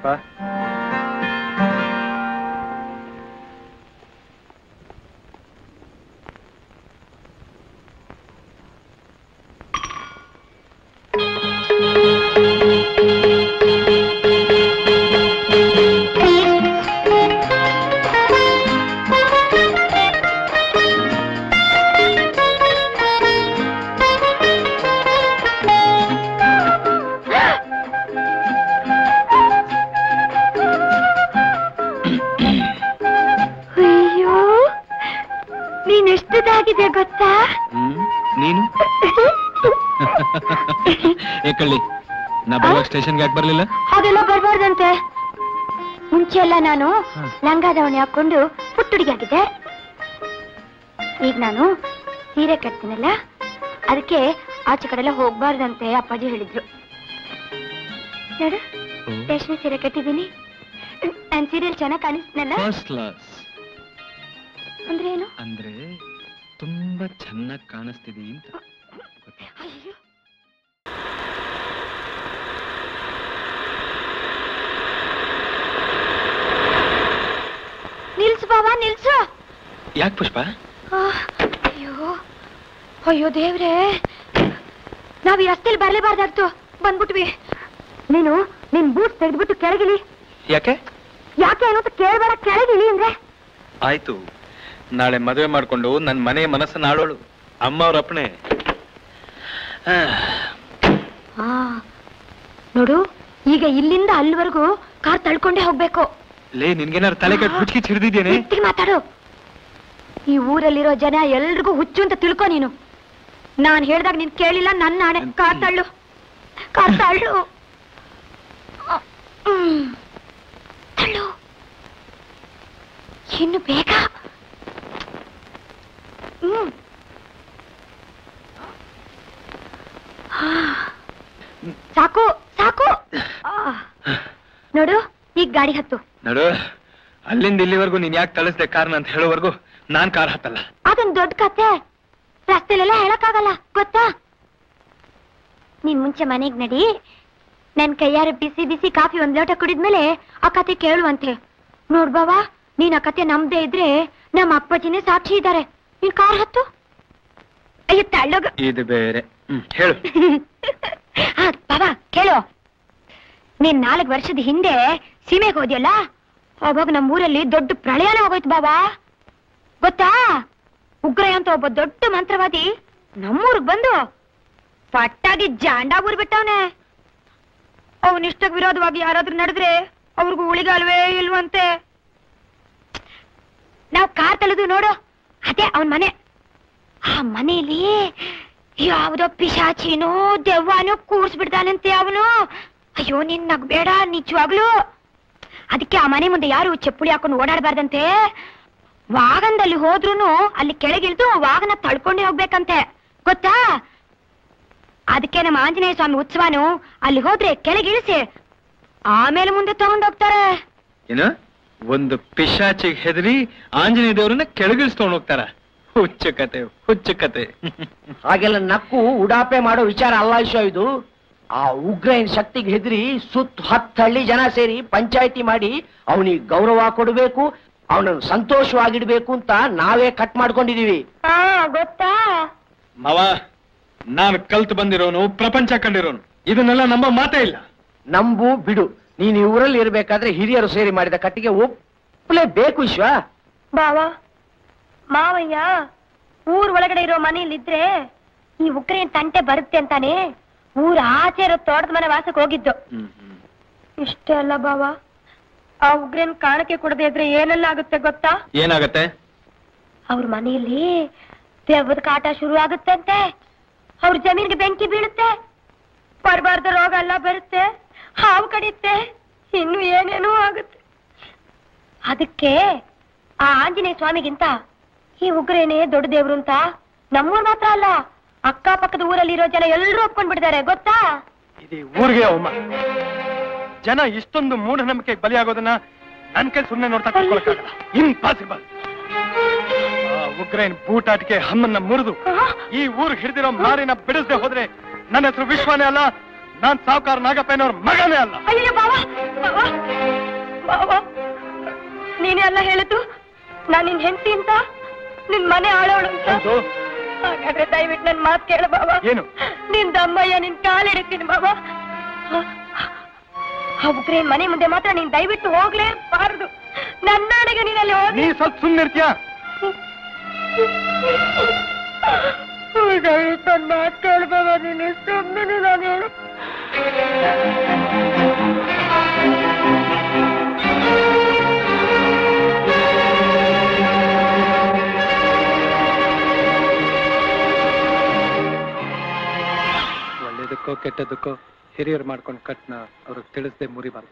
ಪುಷ್ಪ. ಗೊತ್ತಾ? ನೀನು ಏಕಳ್ಳಿ ನಾ ಬರುವಾಗ ಸ್ಟೇಷನ್ಗೆ ಯಾಕೆ ಬರ್ಲಿಲ್ಲ? ಹಾಗೆಲ್ಲ ಬರ್ಬಾರ್ದಂತೆ. ಮುಂಚೆ ಎಲ್ಲ ನಾನು ಲಂಗಾದವಣಿ ಹಾಕೊಂಡು ಪುಟ್ಟುಡಿಗಾಗಿದ್ದೆ. ಈಗ ನಾನು ಸೀರೆ ಕಟ್ತೀನಲ್ಲ, ಅದಕ್ಕೆ ಆಚೆ ಕಡೆಲ್ಲ ಹೋಗ್ಬಾರ್ದಂತೆ ಅಪ್ಪಾಜಿ ಹೇಳಿದ್ರು. ನೋಡು, ರೇಷ್ಮೆ ಸೀರೆ ಕಟ್ಟಿದ್ದೀನಿ. ನನ್ ಸೀರೆಯಲ್ಲಿ ಚೆನ್ನಾಗಿ ಕಾಣಿಸ್ನಲ್ಲ. First class. ಅಂದ್ರೆ ಏನು? ಅಂದ್ರೆ ತುಂಬಾ ಚೆನ್ನಾಗಿ ಕಾಣಿಸ್ತಿದೆ ಅಂತ. ಅಯ್ಯೋ, ನಿಲ್ಸು ಬಾಬಾ, ನಿಲ್ಸು. ಯಾಕೆ ಪುಷ್ಪ? ಅಯ್ಯೋ ಅಯ್ಯೋ ದೇವ್ರೆ, ನಾವ್ ಈ ರಸ್ತೆಯಲ್ಲಿ ಬರ್ಲೇಬಾರ್ದಾಗ್ತು, ಬಂದ್ಬಿಟ್ವಿ. ನೀನು ನಿನ್ ಬೂಟ್ ತೆಗೆದ್ಬಿಟ್ಟು ಕೆಳಗಿಳಿ. ಯಾಕೆ ಯಾಕೆ ಅನ್ನೋದು ಕೇಳ್ಬೇಡ, ಕೆಳಗಿಳಿ ಅಂದ್ರೆ. ಆಯ್ತು, ನಾಳೆ ಮದುವೆ ಮಾಡ್ಕೊಂಡು ನನ್ ಮನೆ ಮನಸ್ಸನ್ನ ಆಡೋಳು ಅಮ್ಮ ಅವ್ರ ಅಪ್ಪಣೆ. ನೋಡು, ಈಗ ಇಲ್ಲಿಂದ ಅಲ್ಲಿವರೆಗೂ ಕಾರ್ ತಳ್ಕೊಂಡೇ ಹೋಗ್ಬೇಕು. ಲೇ, ನಿನ್ಗೇನಾರು ತಲೆ ಕಟ್ ಹುಚ್ಚಿ ಚಿರಿದಿದ್ದೇನೆ? ಮಾತಾಡು. ಈ ಊರಲ್ಲಿರೋ ಜನ ಎಲ್ರಿಗೂ ಹುಚ್ಚು ಅಂತ ತಿಳ್ಕೊ ನೀನು. ನಾನ್ ಹೇಳ್ದಾಗ ನೀನ್ ಕೇಳಿಲ್ಲ, ನನ್ನ ನಾಣೆ. ಕಾರ್ ತಳ್ಳು, ಕಾರ್ ತಳ್ಳು, ತಳ್ಳು, ಇನ್ನು ಬೇಗ. ಸಾಕು ಸಾಕು. ನೋಡು, ಈಗ ಗಾಡಿ ಹತ್ತು. ನೋಡು, ಅಲ್ಲಿಂದ ಇಲ್ಲಿವರೆಗೂ ನೀನ್ ಯಾಕೆ ತಳಿಸ್ದೆ ಕಾರ್ನ ಅಂತ ಹೇಳೋವರೆಗೂ ನಾನ್ ಕಾರ್ ಹತ್ತಲ್ಲ. ಅದೊಂದು ದೊಡ್ಡ ಕತೆ, ರಸ್ತೆಲೆಲ್ಲ ಹೇಳಕ್ಕಾಗಲ್ಲ, ಗೊತ್ತಾ? ನೀನ್ ಮುಂಚೆ ಮನೆಗ್ ನಡಿ, ನನ್ ಕೈಯಾರ ಬಿಸಿ ಬಿಸಿ ಕಾಫಿ ಒಂದ್ ಲೋಟ ಕುಡಿದ್ಮೇಲೆ ಆ ಕತೆ ಕೇಳುವಂತೆ. ನೋಡ್ಬಾವಾ, ನೀನ್ ಆ ಕತೆ ನಮ್ದೇ ಇದ್ರೆ ನಮ್ಮ ಅಪ್ಪಾಜಿನೇ ಸಾಕ್ಷಿ ಇದ್ದಾರೆ. ನೀನ್ ಕಾರ್ ಹತ್ತು. ಅಯ್ಯ ತಳ್ಳೋಗ. ಇದು ಬೇರೆ. ಹೇಳು. ಬಾಬಾ ಕೇಳು. ನೀನ್ 4 ವರ್ಷದ ಹಿಂದೆ ಸೀಮೆಗೆ ಹೋದ್ಯಲ್ಲ, ಅವಾಗ ನಮ್ಮೂರಲ್ಲಿ ದೊಡ್ಡ ಪ್ರಳಯನೇ ಹೋಗೋಯ್ತು ಬಾಬಾ, ಗೊತ್ತಾ? ಉಗ್ರಯ್ಯ ಅಂತ ಒಬ್ಬ ದೊಡ್ಡ ಮಂತ್ರವಾದಿ ನಮ್ಮೂರ್ಗ್ ಬಂದು ಪಟ್ಟಾಗಿ ಜಾಂಡ ಊರ್ಬಿಟ್ಟವನೆ. ಅವನಿಷ್ಟಕ್ಕೆ ವಿರೋಧವಾಗಿ ಯಾರಾದ್ರೂ ನಡೆದ್ರೆ ಅವ್ರಿಗೂ ಉಳಿಗಾಲ್ವೇ ಇಲ್ವಂತೆ. ನಾವ್ ಕಾರ್ ತಳೆದು ನೋಡು, ಅದೇ ಅವನ್ ಮನೆ. ಆ ಮನೆಯಲ್ಲಿ ಯಾವ್ದೋ ಪಿಶಾಚಿನೋ ದೆವ್ವನೋ ಕೂರ್ಸ್ಬಿಡ್ತಾನಂತೆ ಅವನು. ಅಯ್ಯೋ, ನಿನ್ ನಗ್ಬೇಡ, ನಿಜವಾಗ್ಲು. ಅದಕ್ಕೆ ಆ ಮನೆ ಮುಂದೆ ಯಾರು ಚಪ್ಪುಳಿ ಹಾಕೊಂಡು ಓಡಾಡಬಾರ್ದಂತೆ. ವಾಹನದಲ್ಲಿ ಹೋದ್ರುನು ಅಲ್ಲಿ ಕೆಳಗಿಳಿದು ವಾಹನ ತಳ್ಕೊಂಡೇ ಹೋಗ್ಬೇಕಂತೆ, ಗೊತ್ತಾ? ಅದಕ್ಕೆ ನಮ್ಮ ಆಂಜನೇಯ ಸ್ವಾಮಿ ಉತ್ಸವನು ಅಲ್ಲಿ ಹೋದ್ರೆ ಕೆಳಗಿಳಿಸಿ ಆಮೇಲೆ ಮುಂದೆ ತಗೊಂಡೋಗ್ತಾರೆ. ಏನು, ಒಂದು ಪಿಶಾಚಿಗೆ ಹೆದರಿ ಆಂಜನೇಯ ದೇವರನ್ನ ಕೆಳಗಿಳಿಸ್ಕೊಂಡು ಹೋಗ್ತಾರ? ಹುಚ್ಚ ಕತೆ, ಹುಚ್ಚ ಕತೆ. ಹಾಗೆಲ್ಲ ನಕ್ಕು ಉಡಾಪೆ ಮಾಡೋ ವಿಚಾರ ಅಲ್ಲ ವಿಷಯ ಇದು. ಆ ಉಗ್ರೈನ್ ಶಕ್ತಿಗೆ ಹೆದರಿ ಸುತ್ತ 10 ಹಳ್ಳಿ ಜನ ಸೇರಿ ಪಂಚಾಯಿತಿ ಮಾಡಿ ಅವನಿಗೆ ಗೌರವ ಕೊಡಬೇಕು, ಅವನನ್ನು ಸಂತೋಷವಾಗಿಡ್ಬೇಕು ಅಂತ ನಾವೇ ಕಟ್ ಮಾಡ್ಕೊಂಡಿದೀವಿ. ಗೊತ್ತಾ ಮಾವ, ನಾನು ಕಲ್ತು ಬಂದಿರೋನು, ಪ್ರಪಂಚ ಕಂಡಿರೋನು, ಇದನ್ನೆಲ್ಲ ನಂಬೋ ಮಾತೇ ಇಲ್ಲ. ನಂಬು ಬಿಡು, ನೀನು ಈ ಊರಲ್ಲಿ ಇರ್ಬೇಕಾದ್ರೆ ಹಿರಿಯರು ಸೇರಿ ಮಾಡಿದ ಕಟ್ಟಿಗೆ ಒಪ್ಪಲೇಬೇಕು ವಿಶ್ವ. ಬಾವಾ, ಮಾವಯ್ಯ ಊರ್ ಒಳಗಡೆ ಇರೋ ಮನೆಯಲ್ಲಿದ್ರೆ ಈ ಉಗ್ರೇನ್ ತಂಟೆ ಬರುತ್ತೆ ಅಂತಾನೆ ಊರ ಆಚೆ ಇರೋ ತೋಟದ ಮನೆ ವಾಸಕ್ಕೆ ಹೋಗಿದ್ದು. ಇಷ್ಟೇ ಅಲ್ಲ ಬಾವಾ, ಆ ಉಗ್ರೇನ್ ಕಾಣಿಕೆ ಕೊಡದೆ ಇದ್ರೆ ಏನೆಲ್ಲ ಆಗುತ್ತೆ ಗೊತ್ತಾ? ಏನಾಗತ್ತೆ? ಅವ್ರ ಮನೆಯಲ್ಲಿ ದೆವ್ವದ ಕಾಟ ಶುರು ಆಗುತ್ತಂತೆ, ಅವ್ರ ಜಮೀನ್ಗೆ ಬೆಂಕಿ ಬೀಳುತ್ತೆ, ಬರಬಾರ್ದ ರೋಗ ಎಲ್ಲ ಬರುತ್ತೆ, ಹಾವು ಕಡಿಯುತ್ತೆ, ಇನ್ನು ಏನೇನೋ ಆಗುತ್ತೆ. ಅದಕ್ಕೆ ಆ ಆಂಜನೇಯ ಸ್ವಾಮಿಗಿಂತ ಈ ಉಗ್ರೇನೆ ದೊಡ್ಡ ದೇವ್ರು ಅಂತ ನಮ್ಮೂರ್ ಮಾತ್ರ ಅಲ್ಲ, ಅಕ್ಕಪಕ್ಕದ ಊರಲ್ಲಿರೋ ಜನ ಎಲ್ಲರೂ ಒಪ್ಕೊಂಡ್ಬಿಟ್ಟಿದ್ದಾರೆ, ಗೊತ್ತಾ? ಇದು ಊರಿಗೆ ಅವಮಾನ. ಜನ ಇಷ್ಟೊಂದು ಮೂಢನಂಬಿಕೆ ಬಲಿಯಾಗೋದನ್ನ ನನ್ ಕೈ ಸುಮ್ಮನೆ ನೋಡ್ತಾ ಕೂತ್ಕೊಳ್ಳಕ್ಕಾಗಲ್ಲ. ಇಂಪಾಸಿಬಲ್. ಉಗ್ರೈನ್ ಬೂಟಾಟಿಕೆ ಹಮ್ಮನ್ನ ಮುರಿದು ಈ ಊರು ಹಿಡಿದಿರೋ ಮಾರಿನ ಬಿಡಿಸದೆ ಹೋದ್ರೆ ನನ್ನ ಹೆಸರು ವಿಶ್ವಾನೇ ಅಲ್ಲ, ನಾನ್ ಸಾವುಕಾರ ನಾಗಪ್ಪನವ್ರ ಮಗನೇ ಅಲ್ಲ. ಅಯ್ಯೋ ಬಾವ ಬಾವ ಬಾವ, ನೀನೇ ಅಲ್ಲ ಹೇಳಿದ್ದು ನಾನ್ ನಿನ್ ಹೆಂಡತಿ ಅಂತ, ನಿನ್ ಮನೆ ಆಳೋಳು ಅಂತ. ಹಾಗಾದ್ರೆ ದಯವಿಟ್ಟು ನನ್ ಮಾತು ಕೇಳ ಬಾವ. ಏನು? ನಿನ್ ದಮ್ಮಯ್ಯ ನಿನ್ ಕಾಲಿಡ್ತೀನಿ ಬಾವ. ಆ ಉಗ್ರೇನ್ ಮನೆ ಮುಂದೆ ಮಾತ್ರ ನೀನ್ ದಯವಿಟ್ಟು ಹೋಗ್ಲೇಬಾರದು. ನನ್ನಡೆಗೆ ನೀನಲ್ಲಿ ಹೋಗಿ. ನೀ ಸ್ವಲ್ಪ ಸುಮ್ಮನಿರ್ತೀಯ? ದಯವಿಟ್ಟು ನನ್ ಮಾತು ಕೇಳ ಬಾವ. ನೀನು ಸುಮ್ಮನೆ ನಾನು ಹೇಳು. ಒಳ್ಳೇದಕ್ಕೋ ಕೆಟ್ಟದಕ್ಕೋ ಹಿರಿಯರು ಮಾಡ್ಕೊಂಡು ಕಟ್ನ ಅವ್ರಿಗೆ ತಿಳಿಸದೆ ಮುರಿಬಾರ್ದು.